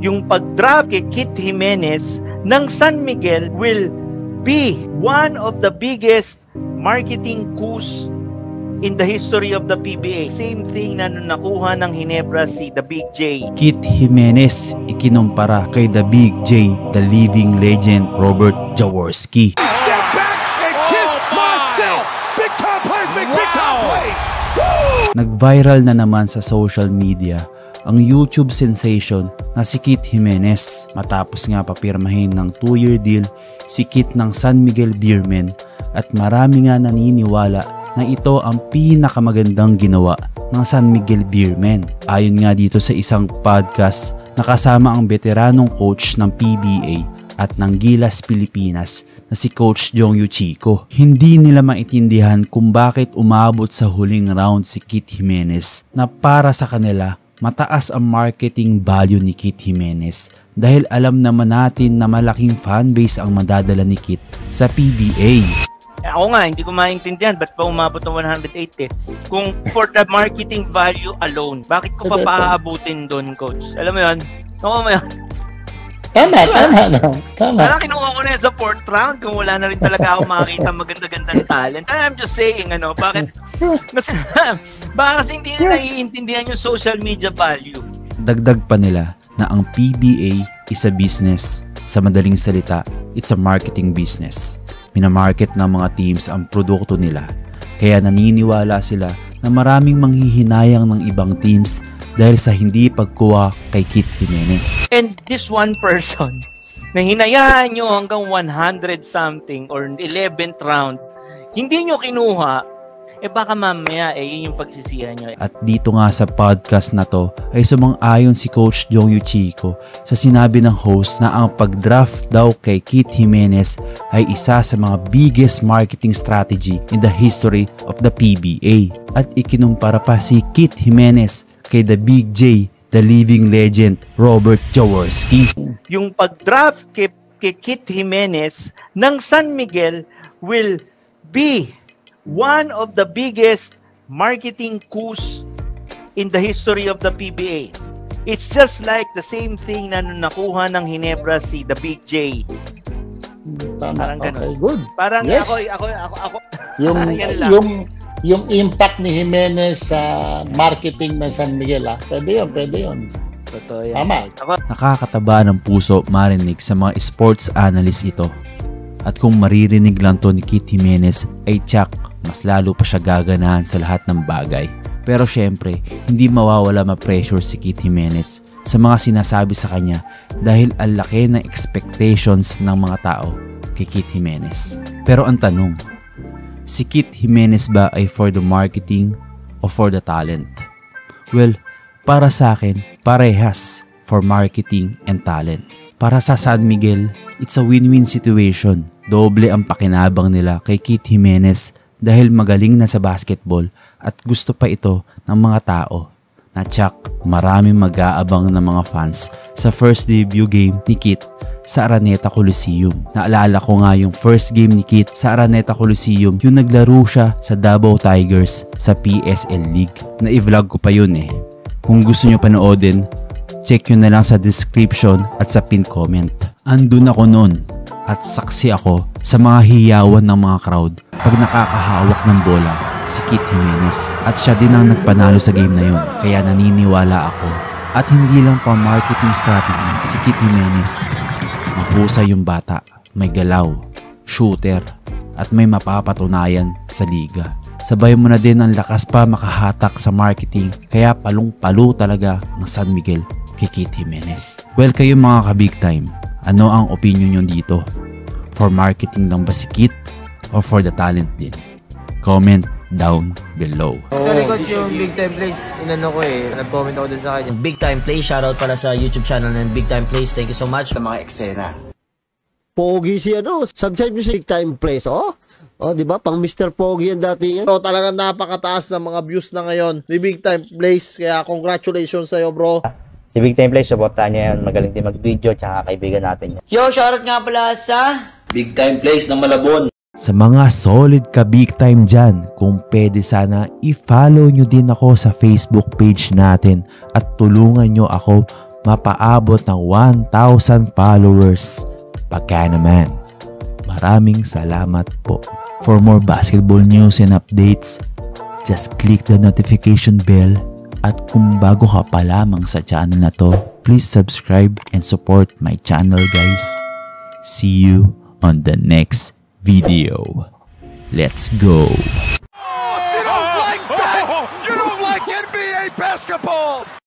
yung pag-draft kay Kit Jimenez ng San Miguel will be one of the biggest marketing coups in the history of the PBA. Same thing na nakuha ng Ginebra si The Big J. Kit Jimenez ikinumpara kay The Big J, the living legend Robert Jaworski. Step back and kiss myself. Big time plays, big time plays. Nag-viral na naman sa social media ang YouTube sensation na si Kit Jimenez matapos nga papirmahin ng 2-year deal si Kit ng San Miguel Beermen, at marami nga naniniwala na ito ang pinakamagandang ginawa ng San Miguel Beermen. Ayon nga dito sa isang podcast na kasama ang veteranong coach ng PBA at ng Gilas Pilipinas na si Coach Jongyu Chico. Hindi nila maintindihan kung bakit umabot sa huling round si Kit Jimenez, na para sa kanila mataas ang marketing value ni Kit Jimenez dahil alam naman natin na malaking fanbase ang madadala ni Kit sa PBA. Ako nga, hindi ko maintindihan ba't pa umabot ng 180? Kung for the marketing value alone, bakit ko pa paaabutin doon, Coach? Alam mo yun? Ako mo yun? Tama. Parang kinuha ko na yan sa 4th round kung wala na rin talaga ako makakita maganda-gandang talent. I'm just saying, bakit? Baka kasi hindi na naiintindihan yung social media value. Dagdag pa nila na ang PBA is a business. Sa madaling salita, it's a marketing business. Minamarket ng mga teams ang produkto nila. Kaya naniniwala sila na maraming manghihinayang ng ibang teams dahil sa hindi pagkuha kay Kit Jimenez. And this one person na hinayaan nyo hanggang 100 something or 11th round, hindi nyo kinuha, baka mamaya yun yung pagsisihan nyo. At dito nga sa podcast na to ay sumang-ayon si Coach Jongyu Chico sa sinabi ng host na ang pag-draft daw kay Kit Jimenez ay isa sa mga biggest marketing strategy in the history of the PBA. At ikinumpara pa si Kit Jimenez kay The Big J, the living legend Robert Jaworski. Yung pag-draft kay Kit Jimenez ng San Miguel will be one of the biggest marketing coups in the history of the PBA. It's just like the same thing na nakuha ng Ginebra si The Big J. Tama. Parang ganun. Okay, good. Parang yes. ako. Yung impact ni Jimenez sa marketing ng San Miguel, pwede yun. Totoo yan. Tama. Nakakataba ng puso marinig sa mga sports analyst ito. At kung maririnig lang to ni Kit Jimenez ay tsak, mas lalo pa siya gaganahan sa lahat ng bagay. Pero syempre, hindi mawawala ma-pressure si Kit Jimenez sa mga sinasabi sa kanya dahil ang laki ng expectations ng mga tao kay Kit Jimenez. Pero ang tanong, si Kit Jimenez ba ay for the marketing o for the talent? Well, para sa akin, parehas for marketing and talent. Para sa San Miguel, it's a win-win situation. Doble ang pakinabang nila kay Kit Jimenez dahil magaling na sa basketball at gusto pa ito ng mga tao. Na tsak, maraming mag-aabang ng mga fans sa first debut game ni Kit sa Araneta Coliseum. Naalala ko nga yung first game ni Kit sa Araneta Coliseum, yung naglaro siya sa Davao Tigers sa PSL League. Na-i-vlog ko pa yun Kung gusto nyo panoodin, check yun na lang sa description at sa pin comment. Andun ako noon at saksi ako sa mga hiyawan ng mga crowd pag nakakahawak ng bola si Kit Jimenez. At siya din ang nagpanalo sa game na yun. Kaya naniniwala ako. At hindi lang pa marketing strategy si Kit Jimenez. Mahusay yung bata, may galaw, shooter, at may mapapatunayan sa liga. Sabay mo na din ang lakas pa makahatak sa marketing, kaya palong-palo talaga ng San Miguel kay Kit Jimenez. Well, kayo mga ka-big time, ano ang opinion nyo dito? For marketing lang ba si Kit or for the talent din? Comment down below. Actually, Coach, yung Big Time Plays, inano ko nag-comment ako din sa kanya. Big Time Plays, shoutout pala sa YouTube channel ng Big Time Plays. Thank you so much. Sa mga eksena. Pogi si subscribe nyo sa Big Time Plays, di ba? Pang Mr. Pogi yan dati yan. Bro, talagang napakataas ng mga views na ngayon ni Big Time Plays. Kaya congratulations sa'yo, bro. Si Big Time Plays, supportan niya yan. Magaling din mag-video, tsaka kaibigan natin yan. Yo, shoutout nga pala sa Big Time Plays ng Malabon. Sa mga solid ka big time dyan, kung pwede sana i-follow nyo din ako sa Facebook page natin at tulungan nyo ako mapaabot ng 1,000 followers. Pagka naman. Maraming salamat po. For more basketball news and updates, just click the notification bell. At kung bago ka pa lamang sa channel na to, please subscribe and support my channel guys. See you on the next video. Let's go! You don't like NBA basketball!